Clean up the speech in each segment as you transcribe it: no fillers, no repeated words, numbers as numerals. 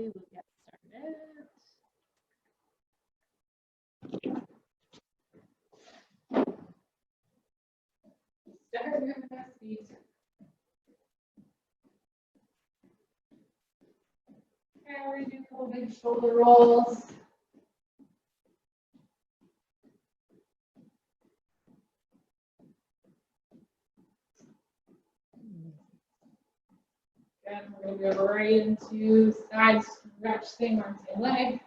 we will get started. Start with the feet. And we do a couple big shoulder rolls. And we're going to go right into side stretch, same arm, same leg.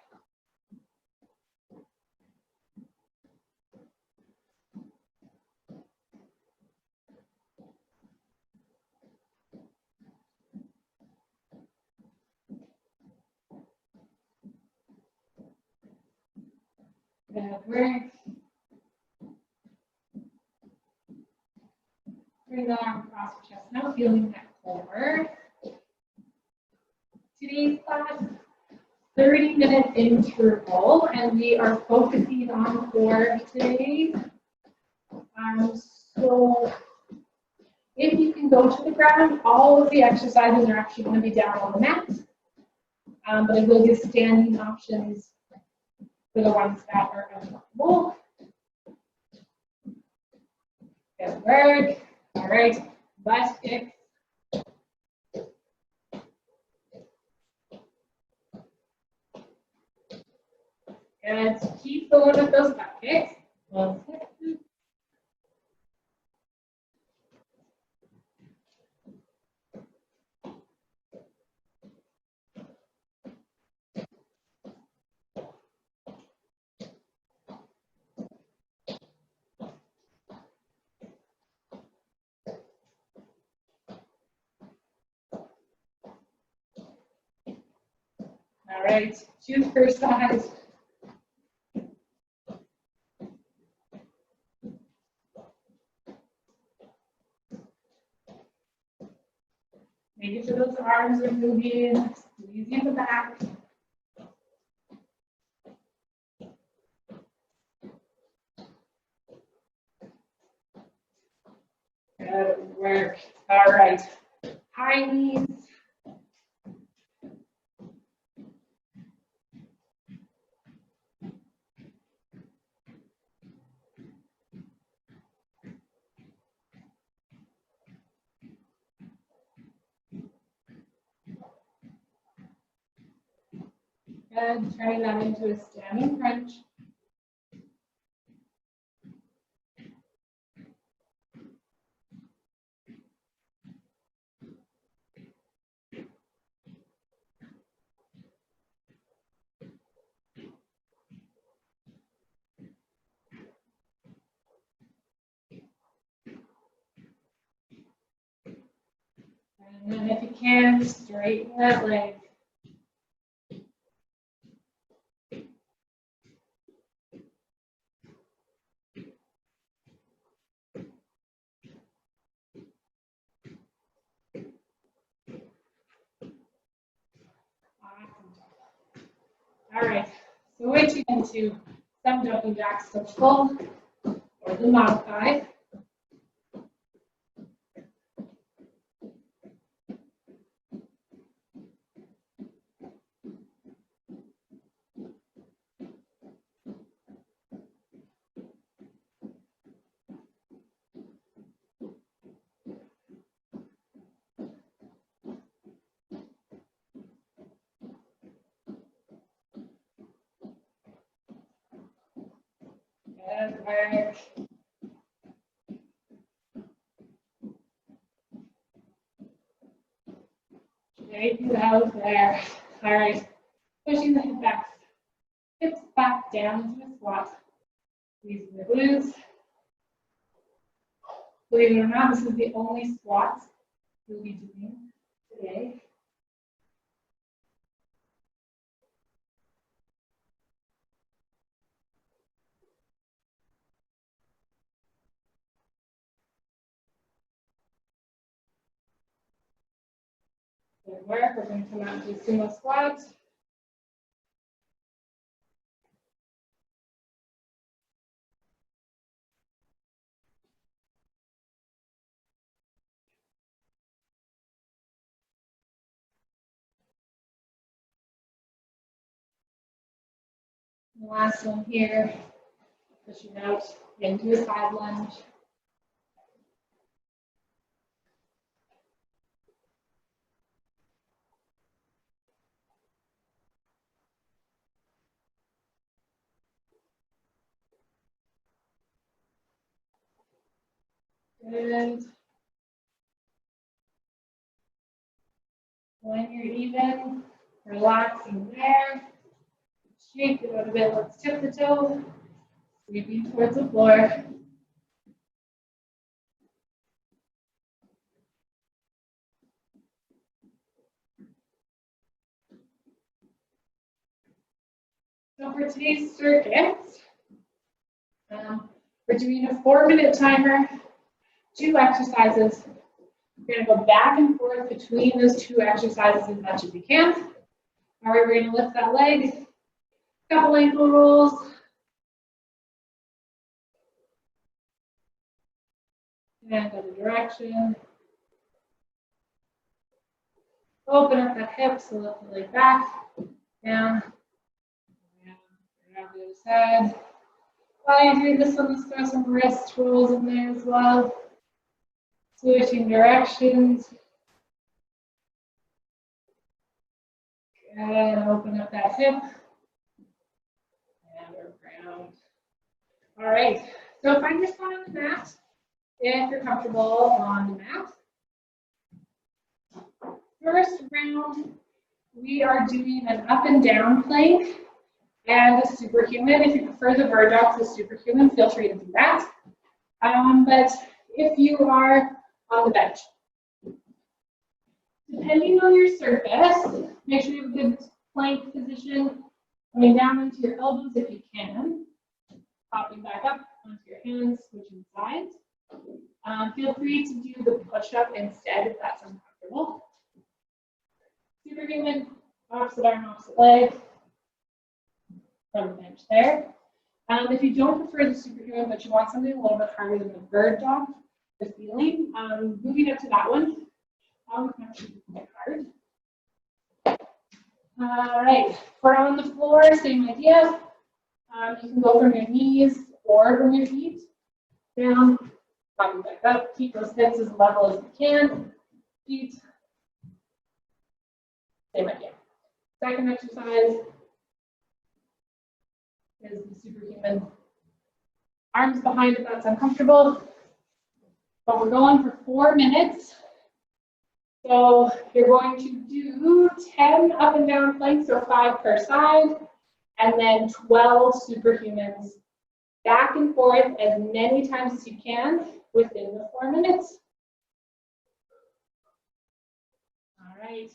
Good work. Bring the arm across your chest. Now feeling that core. Today's class, 30-minute interval, and we are focusing on core today. So if you can go to the ground, all of the exercises are actually going to be down on the mat, but I will give standing options for the ones that are uncomfortable. Good work. All right, butt kicks. Good. Keep going with those butt kicks. All right, 2 per side. Making sure those arms are moving, squeezing the back. Good work. All right, high knees. Good, turning that into a standing crunch. And then if you can, straighten that leg. All right, so switching into some jumping jacks, so full or the modified. Good work. Straighten it out there. All right, pushing the hip back, hips back down into a squat. Squeezing the glutes. Believe it or not, this is the only squat we'll be doing today. Good work. We're going to come out to sumo squat. The last one here, pushing out into a side lunge. Good. When you're even, relaxing there. Shake it out a bit. Let's tip the toe. Sweeping towards the floor. So for today's circuit, we're doing a 4-minute timer, 2 exercises. You're going to go back and forth between those 2 exercises as much as you can. All right, we're going to lift that leg, couple ankle rolls. And other direction. Open up that hip, so lift the leg back, down, grab the other side. While you're doing this one, let's throw some wrist rolls in there as well. Switching directions. Good, open up that hip. And we're ground. All right, so find your spot on the mat. If you're comfortable on the mat. First round, we are doing an up and down plank and a superhuman. If you prefer the bird dog to the superhuman, feel free to do that. But if you are on the bench, depending on your surface, make sure you have a good plank position, coming down onto your elbows if you can, popping back up onto your hands, switching sides. Feel free to do the push-up instead if that's uncomfortable. Superhuman, opposite arm, opposite leg from the bench there. If you don't prefer the superhuman, but you want something a little bit harder than the bird dog, the feeling, moving up to that one, can actually be quite hard. All right, we're on the floor, same idea. You can go from your knees or from your feet down, popping back up. Keep those hips as level as you can. Feet. Same idea. Second exercise is the superhuman. Arms behind if that's uncomfortable. But we're going for 4 minutes. So you're going to do 10 up and down planks, or 5 per side, and then 12 superhumans. Back and forth as many times as you can within the 4 minutes. All right.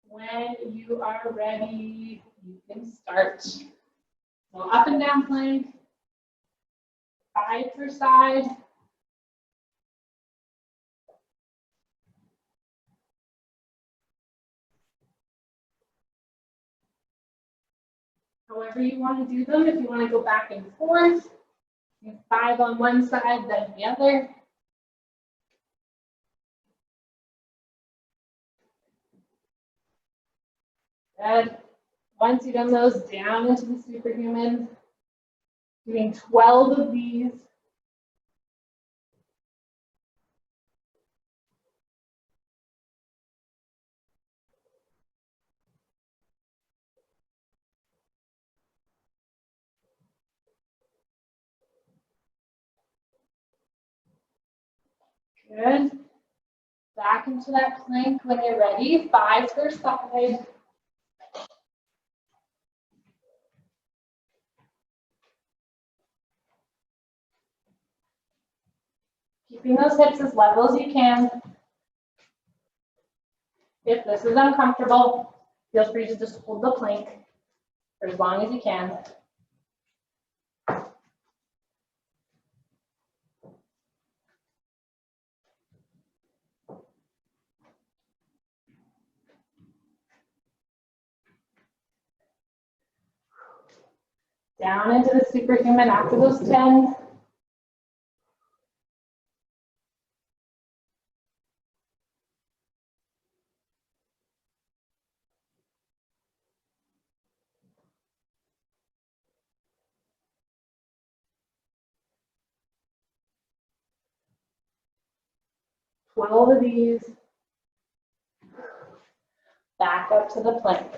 When you are ready, you can start. So up and down plank, 5 per side. However you want to do them, if you want to go back and forth, 5 on one side, then the other. Good. Once you've done those, down into the superhuman. Doing 12 of these. Good. Back into that plank when you're ready. 5 per side. Keeping those hips as level as you can. If this is uncomfortable, feel free to just hold the plank for as long as you can. Down into the superhuman after those 10. 12 of these. Back up to the plank.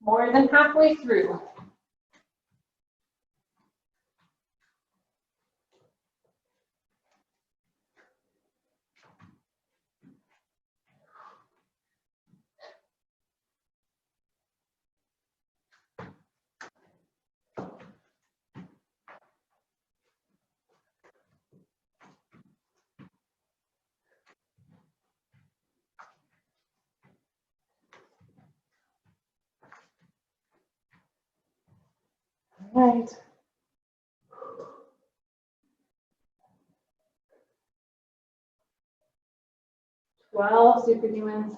More than halfway through. All right. 12 superhumans.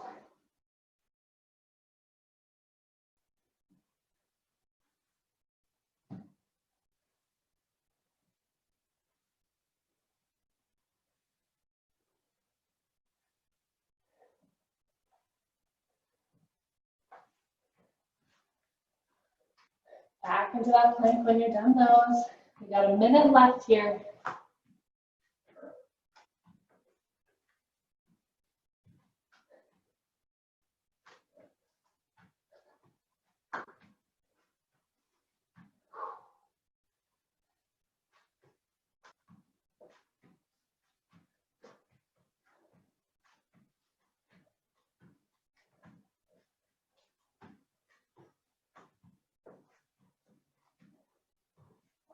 Back into that plank when you're done those. We got a minute left here.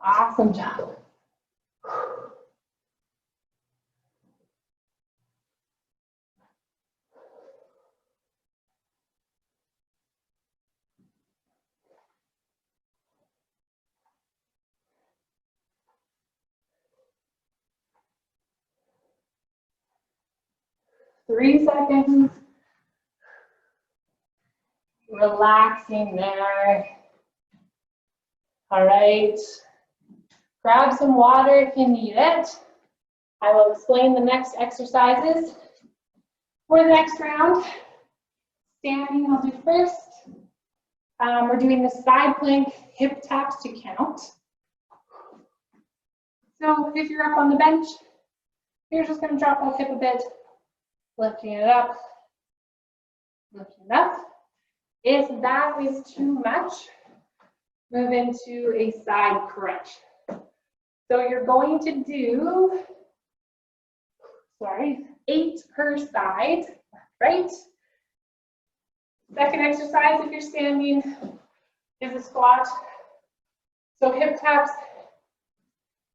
Awesome job. Three seconds. Relaxing there. All right. Grab some water if you need it. I will explain the next exercises for the next round. Standing, I'll do first. We're doing the side plank hip taps to count. So if you're up on the bench, you're just going to drop that hip a bit, lifting it up, lifting it up. If that is too much, move into a side crunch. So you're going to do, 8 per side, right? Second exercise, if you're standing, is a squat. So hip taps,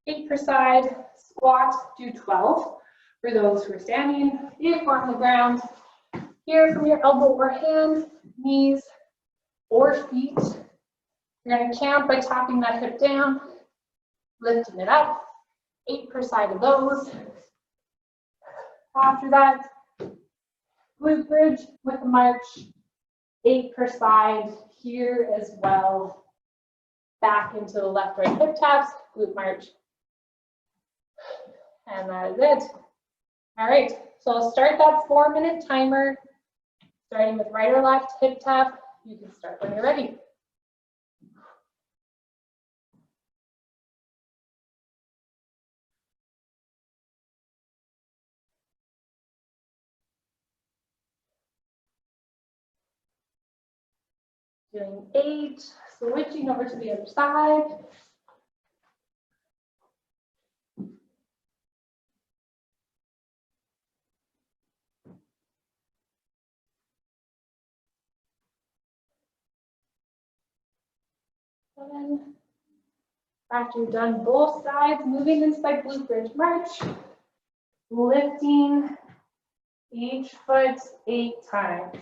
8 per side, squat, do 12 for those who are standing. If we're on the ground, here from your elbow or hand, knees or feet. You're going to count by tapping that hip down, lifting it up, 8 per side of those. After that, glute bridge with a march, 8 per side here as well. Back into the left, right hip taps, glute march. And that is it. All right, so I'll start that 4-minute timer, starting with right or left hip tap. You can start when you're ready. Doing 8, switching over to the other side. Then, after you've done both sides, moving into that glute bridge march, lifting each foot 8 times.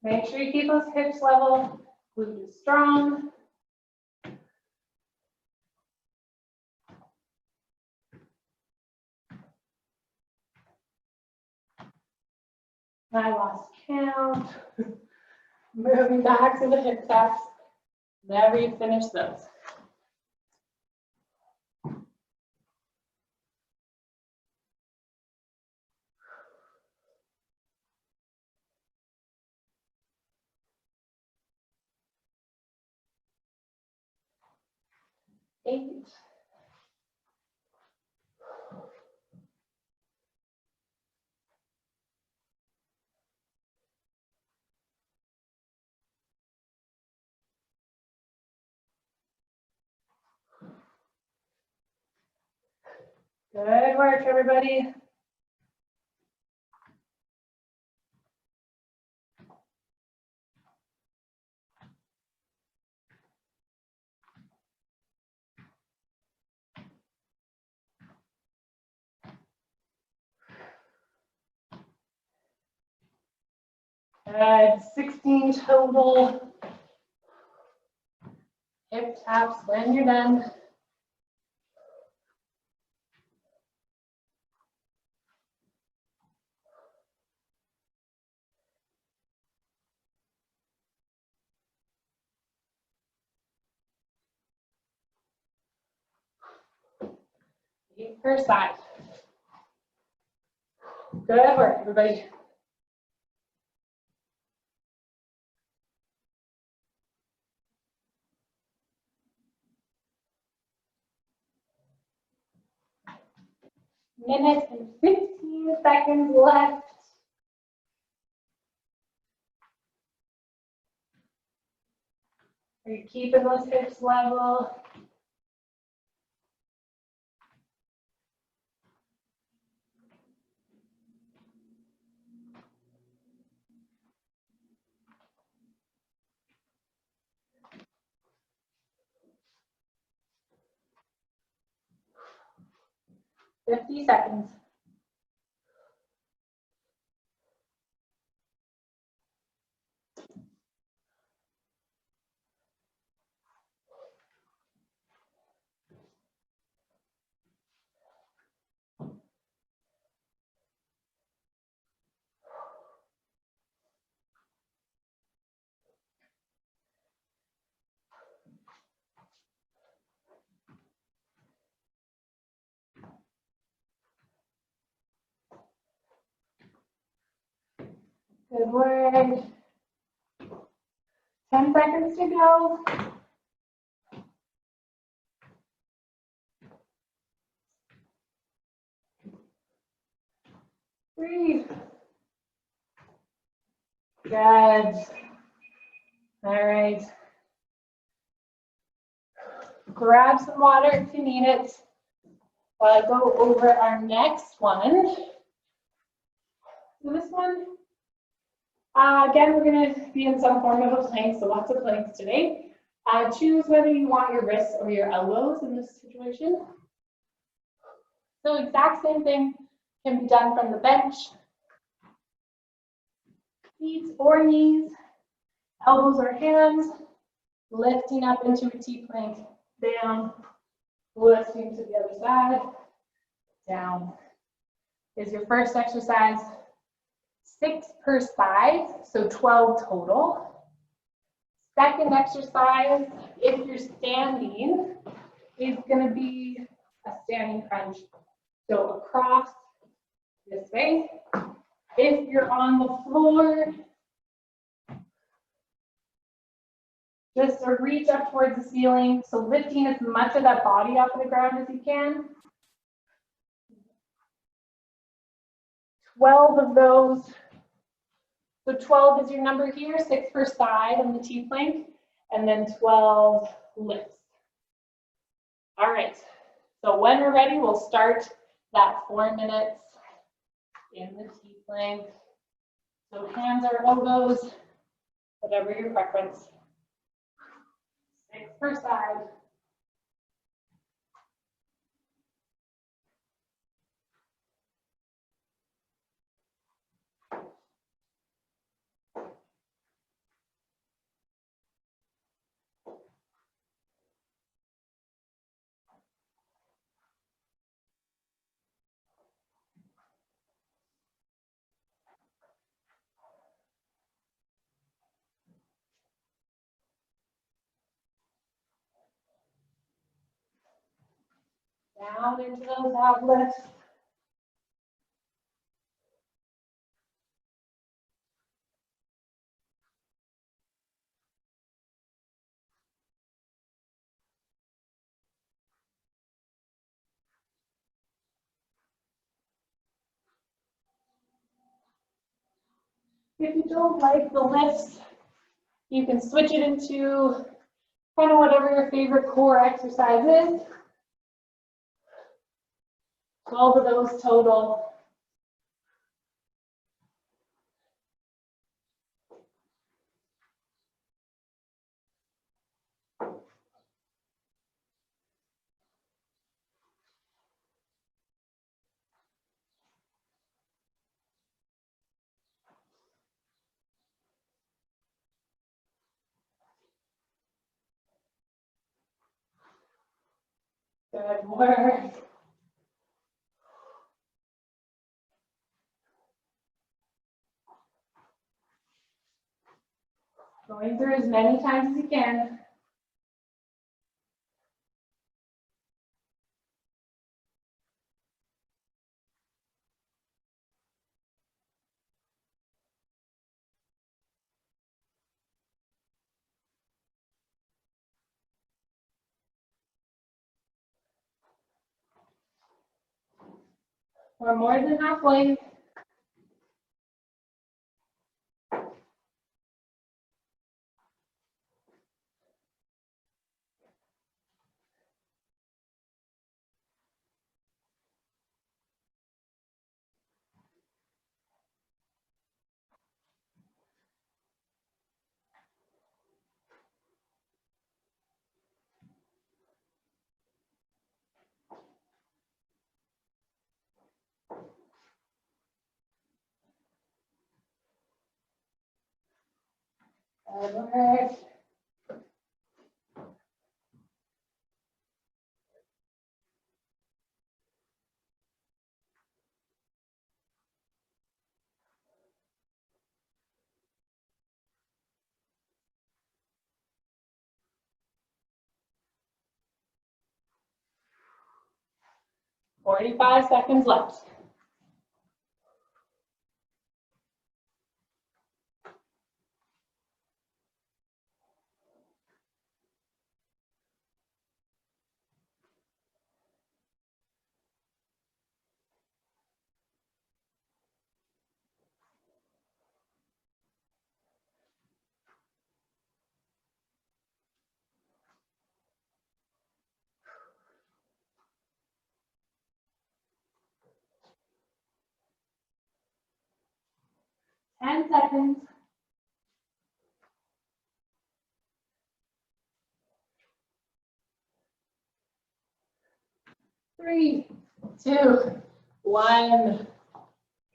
Make sure you keep those hips level, glute is strong. I lost count. Moving back to the hip taps. Whenever you finish those. Eight, Good work, everybody. Good, 16 total. Hip taps when you're done. Per side. Good work, everybody. Minute and 15 seconds left. Are you keeping those hips level? $50 seconds. Good work. 10 seconds to go. Breathe. Good. All right. Grab some water if you need it. While I go over our next one. So this one, again, we're going to be in some form of a plank, so lots of planks today. Choose whether you want your wrists or your elbows in this situation. So exact same thing can be done from the bench. Feet or knees, elbows or hands, lifting up into a T-plank, down, lifting to the other side, down. Is your first exercise. 6 per side, so 12 total. Second exercise, if you're standing, is going to be a standing crunch. So across this way. If you're on the floor, just a reach up towards the ceiling. So lifting as much of that body off the ground as you can. 12 of those. So 12 is your number here, 6 per side on the T-plank, and then 12 lifts. All right, so when we're ready, we'll start that 4 minutes in the T-plank. So hands or elbows, whatever your preference. 6 per side. Down into those ab lifts. If you don't like the lifts, you can switch it into kind of whatever your favorite core exercise is. 12 of those total. Good work. Going through as many times as you can. We're more than halfway. Good work. "45 seconds left. "10 seconds. 3, 2, 1.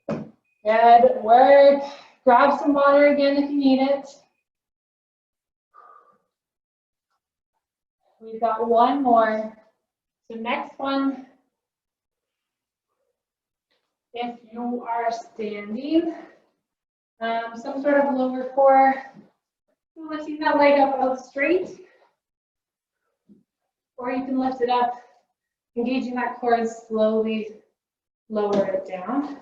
Good work. Grab some water again if you need it. We've got one more. So next one, if you are standing, some sort of lower core, lifting that leg up out straight, or you can lift it up, engaging that core and slowly lower it down.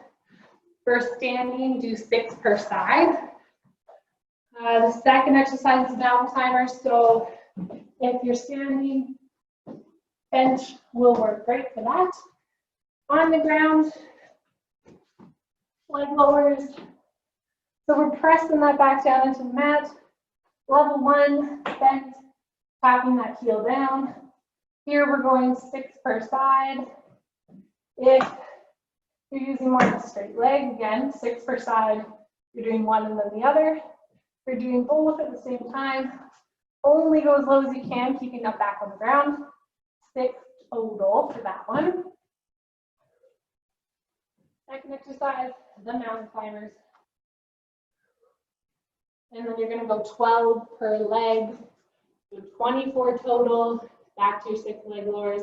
For standing, do 6 per side. The second exercise is mountain climbers. So if you're standing, bench will work great for that. On the ground, leg lowers. So we're pressing that back down into the mat. Level 1, bent, tapping that heel down. Here we're going 6 per side. If you're using more of a straight leg, again, 6 per side. You're doing one and then the other. If you're doing both at the same time, only go as low as you can, keeping that back on the ground. 6 total for that one. Second exercise, the mountain climbers. And then you're going to go 12 per leg. So 24 total. Back to your 6 leg lowers.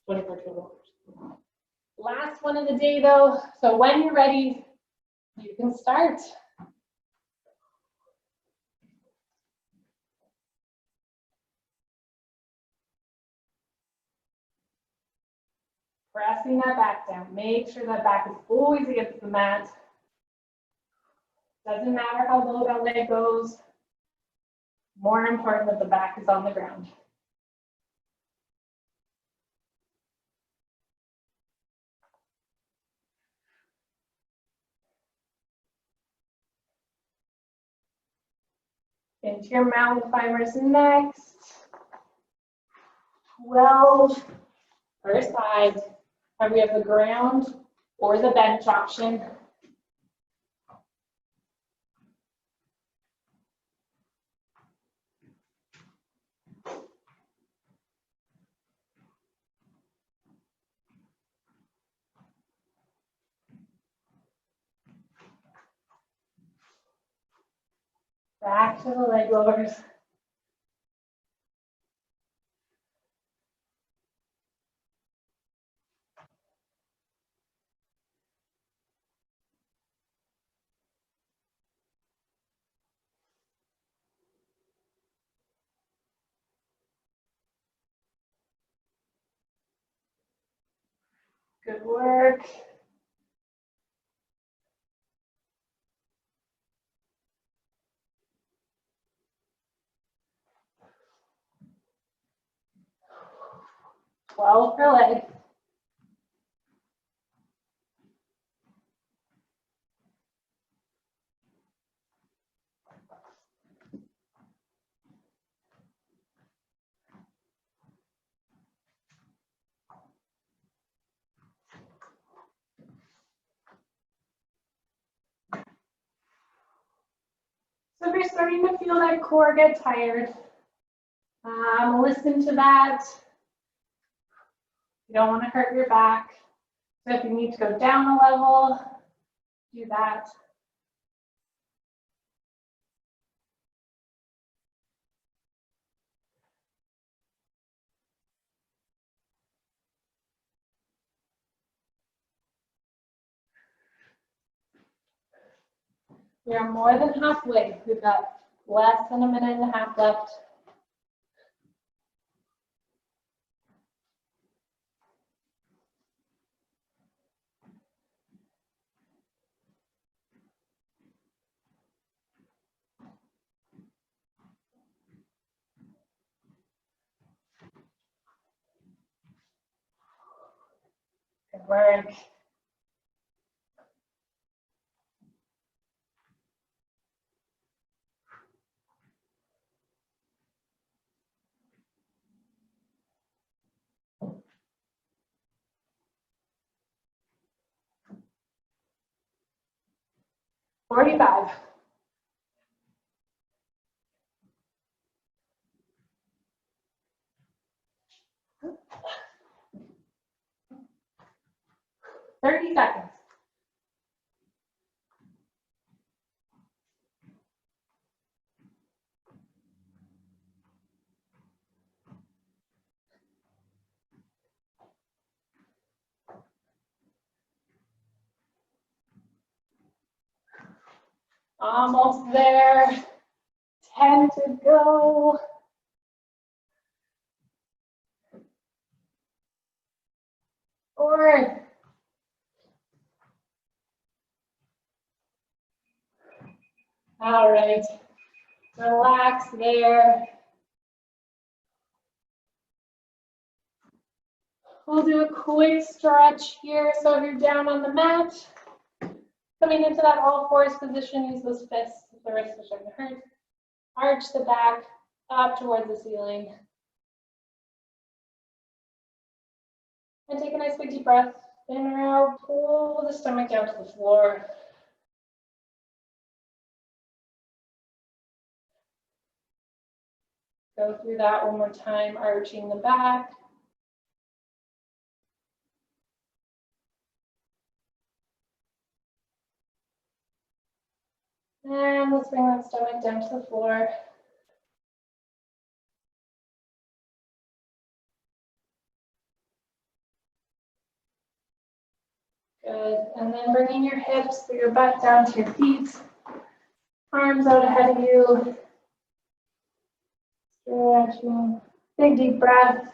24 total. Last one of the day though. So when you're ready, you can start. Pressing that back down. Make sure that back is always against the mat. Doesn't matter how low that leg goes. More important that the back is on the ground. Into your mountain climbers next. 12 per side. We have the ground or the bench option. Back to the leg lowers. Good work. Well per leg. So if you're starting to feel that core get tired, listen to that. You don't want to hurt your back. So if you need to go down a level, do that. We are more than halfway. We've got less than a minute and a half left. Good work. $45. $30 seconds. Almost there. 10 to go. Four. All right. Relax there. We'll do a quick stretch here. So if you're down on the mat, coming into that all fours position, use those fists if the wrist is starting to hurt. Arch the back up towards the ceiling. And take a nice big deep breath in or out. Pull the stomach down to the floor. Go through that one more time, arching the back. And let's bring that stomach down to the floor. Good. And then bringing your hips through your butt down to your feet. Arms out ahead of you. Stretching. Big deep breath.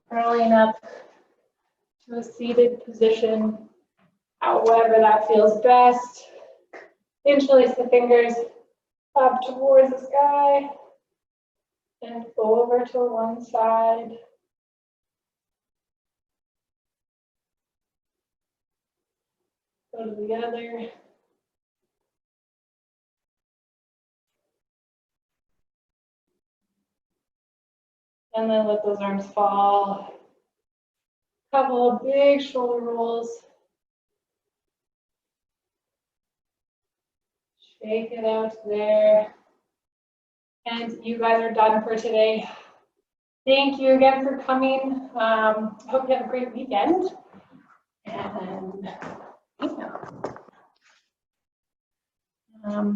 Rolling up to a seated position, however that feels best. Interlace the fingers up towards the sky and over to one side. Go to the other. And then let those arms fall. Couple of big shoulder rolls. Shake it out there. And you guys are done for today. Thank you again for coming. Hope you have a great weekend. And yeah.